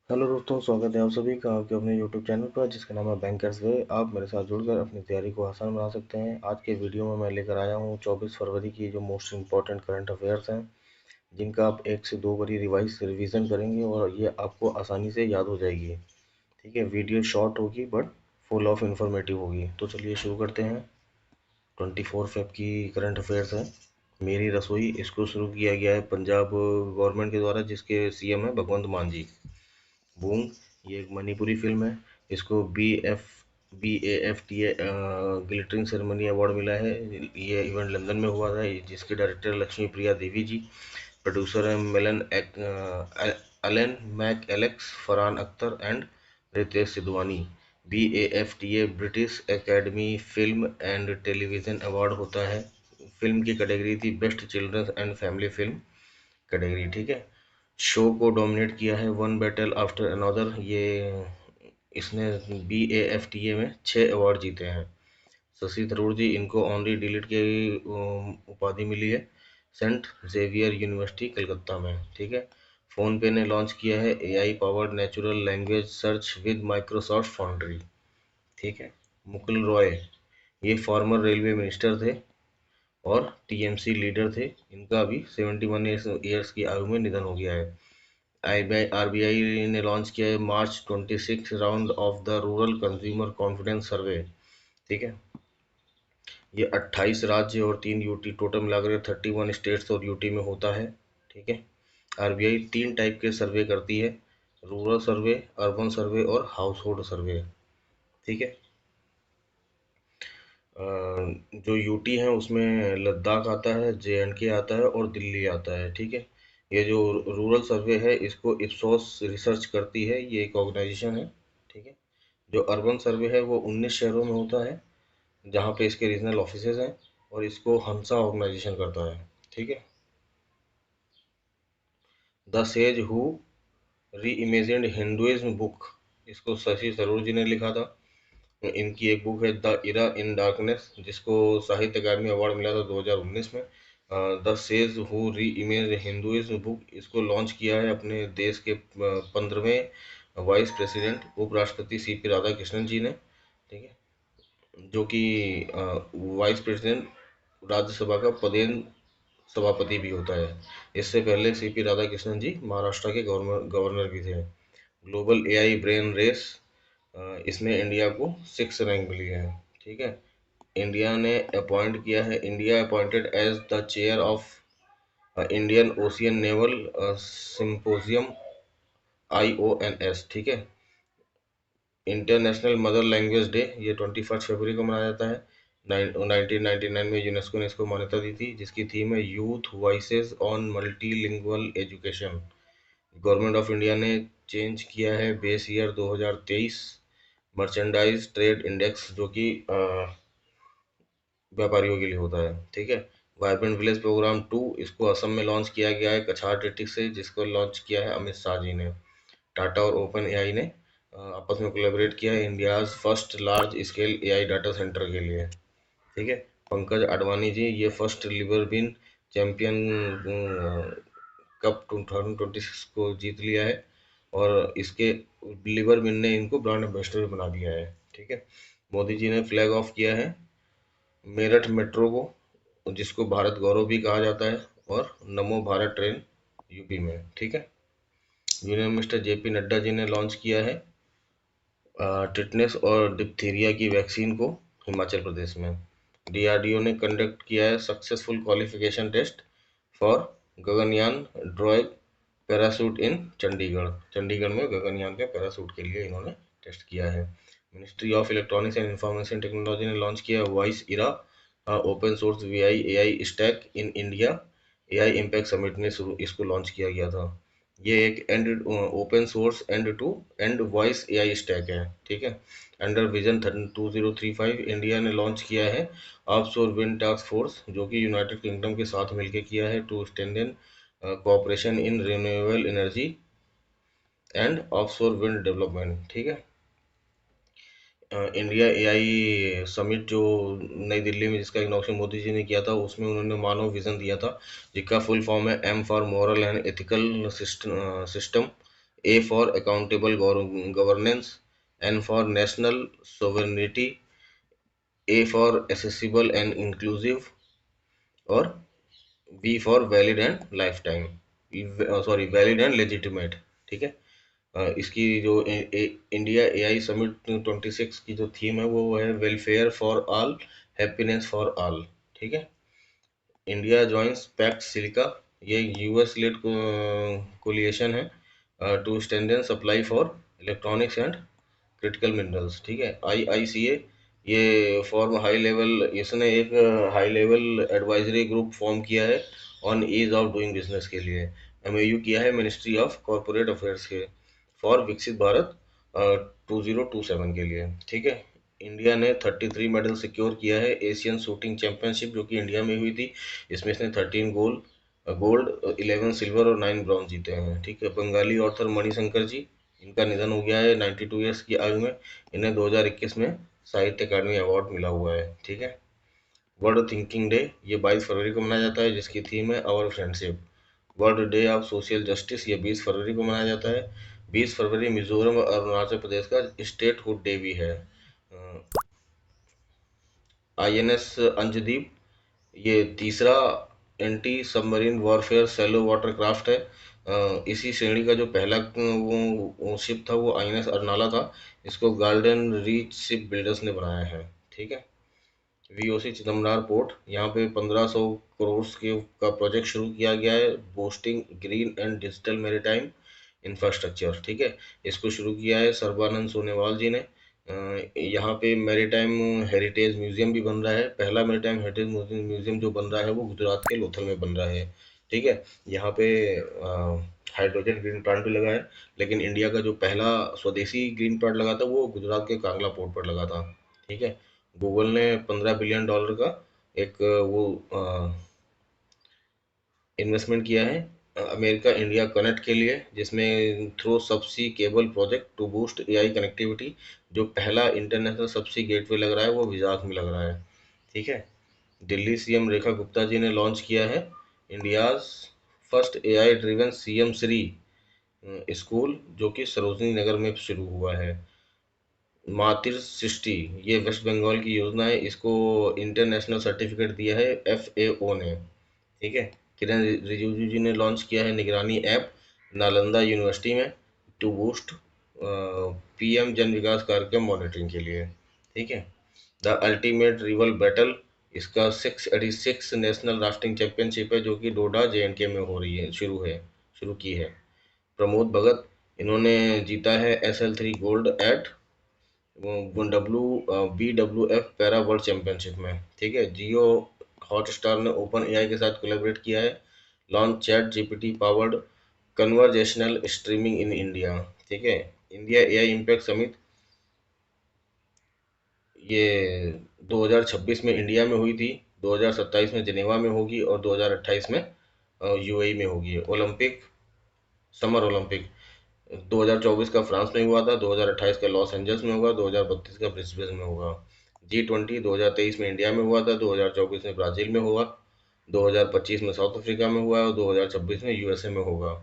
Hello दोस्तों, स्वागत है आप सभी का आपके अपने यूट्यूब चैनल पर जिसका नाम है बैंकर्स वे। आप मेरे साथ जुड़कर अपनी तैयारी को आसान बना सकते हैं। आज के वीडियो में मैं लेकर आया हूँ 24 फरवरी की जो मोस्ट इम्पॉर्टेंट करंट अफेयर्स हैं, जिनका आप 1 से 2 बारी रिवीजन करेंगे और ये आपको आसानी से याद हो जाएगी। ठीक है, वीडियो शॉर्ट होगी बट फुल ऑफ इंफॉर्मेटिव होगी। तो चलिए शुरू करते हैं। 24 फेब की करंट अफेयर्स है। मेरी रसोई, इसको शुरू किया गया है पंजाब गवर्नमेंट के द्वारा, जिसके सीएम है भगवंत मान जी। बूंग, ये एक मणिपुरी फिल्म है। इसको BAFTA ग्लिटरिंग सेरेमनी अवार्ड मिला है। ये इवेंट लंदन में हुआ था, जिसके डायरेक्टर लक्ष्मी प्रिया देवी जी। प्रोड्यूसर है Alan McAlex, Farhan Akhtar and Ritesh Sidhwani. BAFTA British Academy film and television award होता है। फिल्म की कैटेगरी थी best children's and family film category. ठीक है, शो को डोमिनेट किया है वन बैटल आफ्टर अनदर। ये इसने BAFTA में 6 अवार्ड जीते हैं। शशि थरूर जी, इनको ऑनरी डिलीट की उपाधि मिली है सेंट जेवियर यूनिवर्सिटी कलकत्ता में। ठीक है, फोन पे ने लॉन्च किया है AI powered natural language search with Microsoft foundry. ठीक है, मुकुल रॉय, ये फॉर्मर रेलवे मिनिस्टर थे और TMC लीडर थे। इनका अभी 71 ईयर्स की आयु में निधन हो गया है। RBI ने लॉन्च किया है March 26 round of the rural consumer confidence survey. ठीक है, ये 28 राज्य और 3 यूटी, टोटल मिलाकर 31 स्टेट्स और यूटी में होता है। ठीक है, RBI 3 टाइप के सर्वे करती है: रूरल सर्वे, अर्बन सर्वे और हाउस होल्ड सर्वे। ठीक है, जो यूटी है उसमें लद्दाख आता है, JNK आता है और दिल्ली आता है। ठीक है, ये जो रूरल सर्वे है इसको इप्सोस रिसर्च करती है, ये एक ऑर्गेनाइजेशन है। ठीक है, जो अर्बन सर्वे है वो 19 शहरों में होता है, जहाँ पे इसके रीजनल ऑफिसेज हैं, और इसको हंसा ऑर्गेनाइजेशन करता है। ठीक है, द सेज हु री इमेजिन्ड हिंदुइज्म बुक, इसको शशि थरूर जी ने लिखा था। इनकी एक बुक है द इरा इन डार्कनेस, जिसको साहित्य अकादमी अवार्ड मिला था 2019 में। द सेज हु री इमेज हिंदुइज्म बुक, इसको लॉन्च किया है अपने देश के 15वें वाइस प्रेसिडेंट उपराष्ट्रपति CP राधाकृष्णन जी ने। ठीक है, जो कि वाइस प्रेसिडेंट राज्यसभा का पदेन सभापति भी होता है। इससे पहले CP राधाकृष्णन जी महाराष्ट्र के गवर्नर भी थे। ग्लोबल AI ब्रेन रेस, इसमें इंडिया को 6 रैंक मिली है। ठीक है, इंडिया ने अपॉइंट किया है, India appointed as the chair of Indian Ocean Naval Symposium IONS। ठीक है, इंटरनेशनल मदर लैंग्वेज डे, ये 21 फरवरी को मनाया जाता है। 1999 में यूनेस्को ने इसको मान्यता दी थी, जिसकी थीम है youth voices on multilingual education. Government of India ने चेंज किया है base year 2023 merchandise trade index, जो कि व्यापारियों के लिए होता है। ठीक है, वाइब्रेंट विलेज प्रोग्राम 2, इसको असम में लॉन्च किया गया है कछार डिस्ट्रिक्ट से, जिसको लॉन्च किया है अमित शाह जी ने। टाटा और ओपन AI ने आपस में कोलैबोरेट किया है India's first large scale AI data centre के लिए। ठीक है, पंकज अडवाणी जी, ये फर्स्ट लिवर बिन चैंपियन कप 2026 को जीत लिया है, और इसके लिवर बिन ने इनको ब्रांड एम्बेसडर बना दिया है। ठीक है, मोदी जी ने फ्लैग ऑफ किया है मेरठ मेट्रो को, जिसको भारत गौरव भी कहा जाता है, और नमो भारत ट्रेन यूपी में। ठीक है, union minister JP Nadda ji ने लॉन्च किया है टिटनेस और डिप्थीरिया की वैक्सीन को हिमाचल प्रदेश में। DRDO ने कंडक्ट किया है successful qualification test for Gaganyaan drogue parachute in Chandigarh. Chandigarh में गगनयान के पैराशूट के लिए इन्होंने टेस्ट किया है। Ministry of electronics and information technology ने लॉन्च किया voice era open source VI AI stack in India. AI impact summit में इसको लॉन्च किया गया था। ये एक and open source end to end voice AI stack है। ठीक है, अंडर विजन 2035 इंडिया ने लॉन्च किया है ऑफशोर विंड टास्क फोर्स, जो कि यूनाइटेड किंगडम के साथ मिलकर किया है, to strengthen cooperation in renewable energy and offshore wind development. ठीक है, इंडिया AI समिट जो नई दिल्ली में, जिसका इनॉग्रेशन मोदी जी ने किया था, उसमें उन्होंने मानव विजन दिया था, जिसका फुल फॉर्म है M for moral and ethical system A for accountable governance, N for national sovereignty, A for accessible and inclusive, और V for valid and lifetime, sorry valid and legitimate. ठीक है। इसकी जो India AI summit 26 की जो theme है वो है welfare for all, happiness for all. ठीक है। इंडिया जॉइंस पैक्ट सिलिका, ये यूएस लेड कोलिएशन है to strengthen supply for electronics and critical minerals. ठीक है। आईआईसीए, ये फॉर्म हाई लेवल, इसने एक high level advisory group form किया है on ease of doing business के लिए। एमओयू किया है मिनिस्ट्री ऑफ कॉरपोरेट अफेयर्स के फॉर विकसित भारत 2027 के लिए। ठीक है। इंडिया ने 33 मेडल सिक्योर किया है एशियन शूटिंग चैंपियनशिप जो कि इंडिया में हुई थी। इसमें इसने 13 गोल्ड, 11 सिल्वर और 9 ब्रॉन्ज जीते हैं। ठीक है। बंगाली ऑथर मणिशंकर जी, इनका निधन हो गया है 92 ईयर्स की आयु में। इन्हें 2021 में साहित्य अकादमी अवार्ड मिला हुआ है। ठीक है। वर्ल्ड थिंकिंग डे, ये 22 फरवरी को मनाया जाता है, जिसकी थीम है our friendship. World day of social justice, ये 20 फरवरी को मनाया जाता है। 20 फरवरी मिजोरम और अरुणाचल प्रदेश का स्टेटहुड डे भी है। आईएनएस अंजदीप, ये तीसरा anti submarine warfare shallow water craft है। इसी श्रेणी का जो पहला वो शिप था वो आईएनएस अरनाला था। इसको गार्डन रीच शिप बिल्डर्स ने बनाया है। ठीक है। वीओसी चिदम्बरार पोर्ट, यहाँ पे 1500 करोड़ के का प्रोजेक्ट शुरू किया गया है, boasting green and digital maritime infrastructure. ठीक है। इसको शुरू किया है सर्बानंद सोनेवाल जी ने। यहाँ पे मैरीटाइम हेरिटेज म्यूजियम भी बन रहा है। पहला मैरीटाइम हेरिटेज म्यूजियम जो बन रहा है वो गुजरात के लोथल में बन रहा है। ठीक है। यहाँ पे हाइड्रोजन ग्रीन प्लांट भी लगा है, लेकिन इंडिया का जो पहला स्वदेशी ग्रीन प्लांट लगा था वो गुजरात के कांगला पोर्ट पर लगा था। ठीक है। गूगल ने $15 बिलियन का एक वो इन्वेस्टमेंट किया है अमेरिका इंडिया कनेक्ट के लिए, जिसमें through subsea cable project to boost AI connectivity. जो पहला इंटरनेशनल सबसी गेटवे लग रहा है वो विजाख में लग रहा है। ठीक है। दिल्ली सीएम रेखा गुप्ता जी ने लॉन्च किया है India's first AI driven CM Shri school, जो कि सरोजनी नगर में शुरू हुआ है। मातृ सृष्टि, ये वेस्ट बंगाल की योजना है, इसको इंटरनेशनल सर्टिफिकेट दिया है एफएओ ने। ठीक है। किरण रिजिजू जी ने लॉन्च किया है निगरानी ऐप नालंदा यूनिवर्सिटी में टू बूस्ट पीएम जन विकास कार्यक्रम मॉनिटरिंग के लिए। ठीक है। द अल्टीमेट रिवल बैटल, इसका 686 नेशनल राफ्टिंग चैंपियनशिप है जो कि डोडा जेएंडके में हो रही है, शुरू की है। प्रमोद भगत, इन्होंने जीता है SL3 gold eight BWF para world championship में। ठीक है। जियो हॉटस्टार ने ओपन एआई के साथ कोलैबोरेट किया है, launch chat GPT powered conversational streaming in India. ठीक है। इंडिया एआई इम्पैक्ट समिट, ये 2026 में इंडिया में हुई थी, 2027 में जिनेवा में होगी और 2028 में यूएई में होगी। ओलंपिक, समर ओलंपिक 2024 का फ्रांस में हुआ था, 2028 का लॉस एंजल्स में होगा, 2032 का ब्रिस्बेन में होगा। G20 2023 में इंडिया में हुआ था, 2024 में ब्राजील में हुआ, 2025 में साउथ अफ्रीका में हुआ और 2026 में यूएसए में होगा।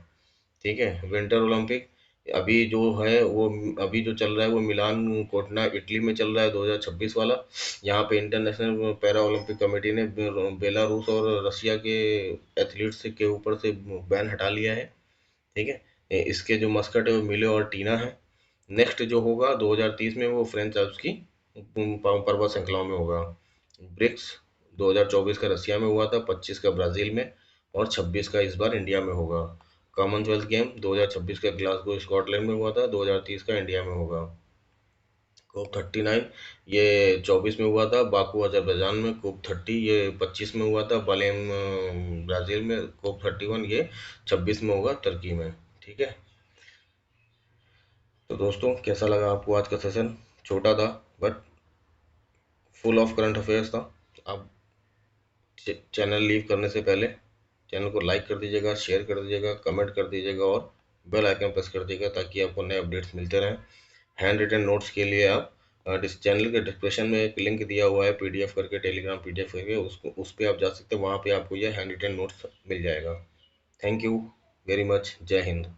ठीक है। विंटर ओलंपिक, अभी जो है वो अभी जो चल रहा है वो मिलान कोटना इटली में चल रहा है 2026 वाला। यहाँ पे इंटरनेशनल पैरा ओलंपिक कमेटी ने बेलारूस और रशिया के एथलीट्स के ऊपर से बैन हटा लिया है। ठीक है। इसके जो मस्कट है वो मिले और टीना है। नेक्स्ट जो होगा 2030 में वो फ्रेंच एल्प्स की पर्वत श्रृंखलाओं में होगा। ब्रिक्स 2024 का रसिया में हुआ था, 25 का ब्राजील में और 26 का इस बार इंडिया में होगा। कॉमनवेल्थ गेम 2026 का ग्लासगो स्कॉटलैंड में हुआ था, 2030 का इंडिया में होगा। कोप 39, ये 24 में हुआ था बाकू अजरबैजान में। कोप 30 ये 25 में हुआ था बलेम ब्राज़ील में। कोप 31 ये 26 में होगा तुर्की में। ठीक है। तो दोस्तों कैसा लगा आपको आज का सेशन? छोटा था but full of current affairs था। आप चैनल लीव करने से पहले चैनल को लाइक कर दीजिएगा, शेयर कर दीजिएगा, कमेंट कर दीजिएगा और बेल आइकन प्रेस कर दीजिएगा ताकि आपको नए अपडेट्स मिलते रहें। हैंड रिटन नोट्स के लिए आप इस चैनल के डिस्क्रिप्शन में एक लिंक दिया हुआ है पीडीएफ करके, टेलीग्राम पीडीएफ करके, उसको उस पर आप जा सकते हैं, वहाँ पे आपको यह हैंड रिटन नोट्स मिल जाएगा। Thank you very much. जय हिंद।